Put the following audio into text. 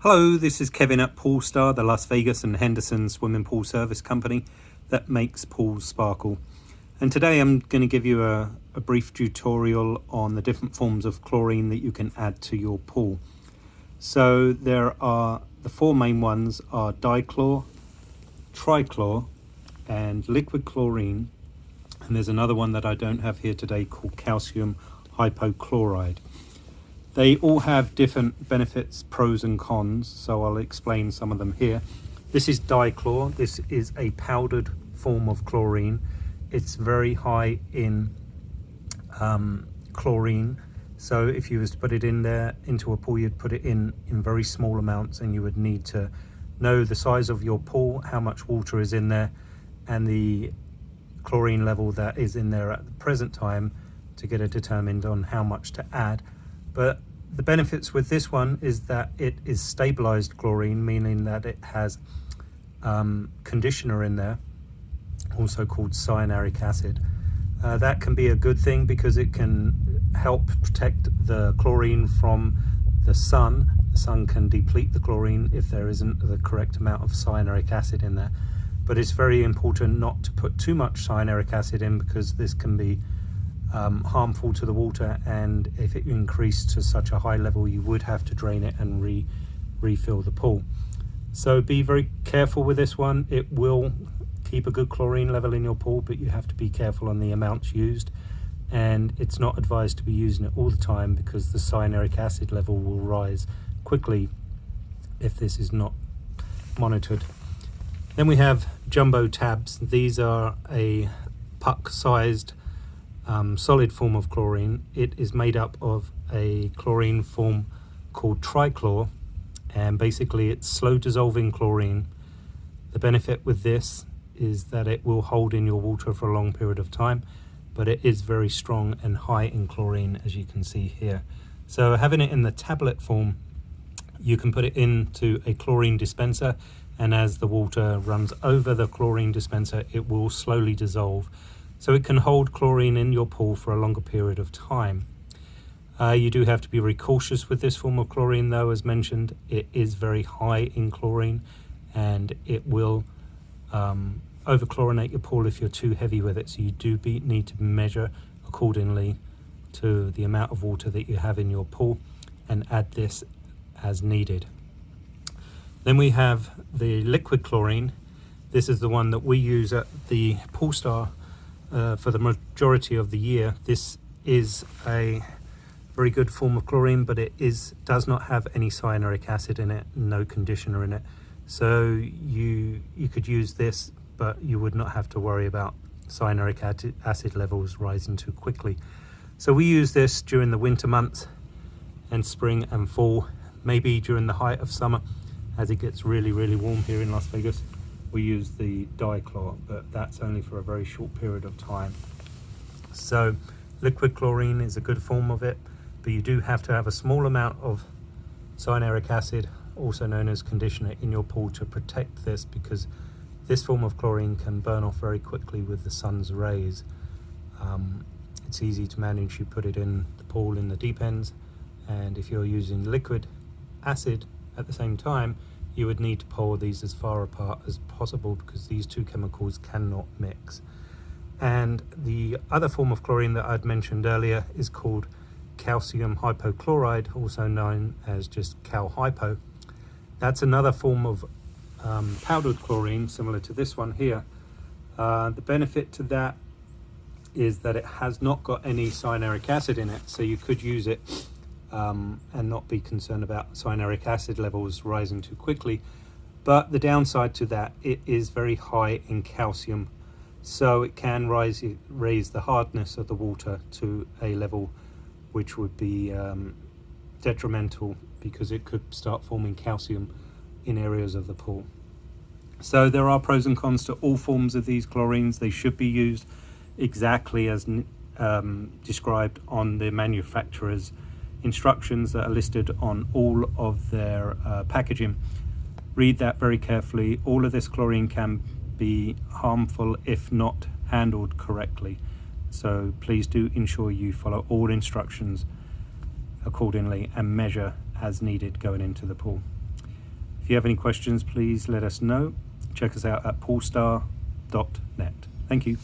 Hello, this is Kevin at Pool Star, the Las Vegas and Henderson swimming pool service company that makes pools sparkle. And today I'm going to give you a brief tutorial on the different forms of chlorine that you can add to your pool. So there are the four main ones are dichlor, trichlor and liquid chlorine. And there's another one that I don't have here today called calcium hypochlorite. They all have different benefits, pros and cons, so I'll explain some of them here. This is dichlor. This is a powdered form of chlorine. It's very high in chlorine, so if you was to put it in there into a pool, you'd put it in very small amounts, and you would need to know the size of your pool, how much water is in there, and the chlorine level that is in there at the present time to get it determined on how much to add. But the benefits with this one is that it is stabilized chlorine, meaning that it has conditioner in there, also called cyanuric acid. That can be a good thing because it can help protect the chlorine from the sun. The sun can deplete the chlorine if there isn't the correct amount of cyanuric acid in there. But it's very important not to put too much cyanuric acid in, because this can be harmful to the water, and if it increased to such a high level, you would have to drain it and refill the pool. So be very careful with this one. It will keep a good chlorine level in your pool, but you have to be careful on the amounts used, and it's not advised to be using it all the time because the cyanuric acid level will rise quickly if this is not monitored. Then we have jumbo tabs. These are a puck-sized solid form of chlorine. It is made up of a chlorine form called trichlor, and basically it's slow dissolving chlorine. The benefit with this is that it will hold in your water for a long period of time, but it is very strong and high in chlorine, as you can see here. So having it in the tablet form, you can put it into a chlorine dispenser, and as the water runs over the chlorine dispenser, it will slowly dissolve. So it can hold chlorine in your pool for a longer period of time. You do have to be very cautious with this form of chlorine though. As mentioned, it is very high in chlorine, and it will overchlorinate your pool if you're too heavy with it. So you do need to measure accordingly to the amount of water that you have in your pool and add this as needed. Then we have the liquid chlorine. This is the one that we use at the Pool Star for the majority of the year. This is a very good form of chlorine, but it does not have any cyanuric acid in it, no conditioner in it. So you could use this, but you would not have to worry about cyanuric acid levels rising too quickly. So we use this during the winter months and spring and fall, maybe during the height of summer. As it gets really warm here in Las Vegas, we use the dichlor, but that's only for a very short period of time. So liquid chlorine is a good form of it, but you do have to have a small amount of cyanuric acid, also known as conditioner, in your pool to protect this, because this form of chlorine can burn off very quickly with the sun's rays. It's easy to manage. You put it in the pool in the deep ends, and if you're using liquid acid at the same time, you would need to pour these as far apart as possible, because these two chemicals cannot mix. And the other form of chlorine that I'd mentioned earlier is called calcium hypochlorite, also known as just cal hypo. That's another form of powdered chlorine similar to this one here. The benefit to that is that it has not got any cyanuric acid in it, so you could use it and not be concerned about cyanuric acid levels rising too quickly. But the downside to that, it is very high in calcium, so it can raise the hardness of the water to a level which would be detrimental, because it could start forming calcium in areas of the pool. So there are pros and cons to all forms of these chlorines. They should be used exactly as described on the manufacturer's instructions that are listed on all of their packaging. Read that very carefully. All of this chlorine can be harmful if not handled correctly. So please do ensure you follow all instructions accordingly and measure as needed going into the pool. you have any questions, please let us know. Check us out at polestar.net. Thank you.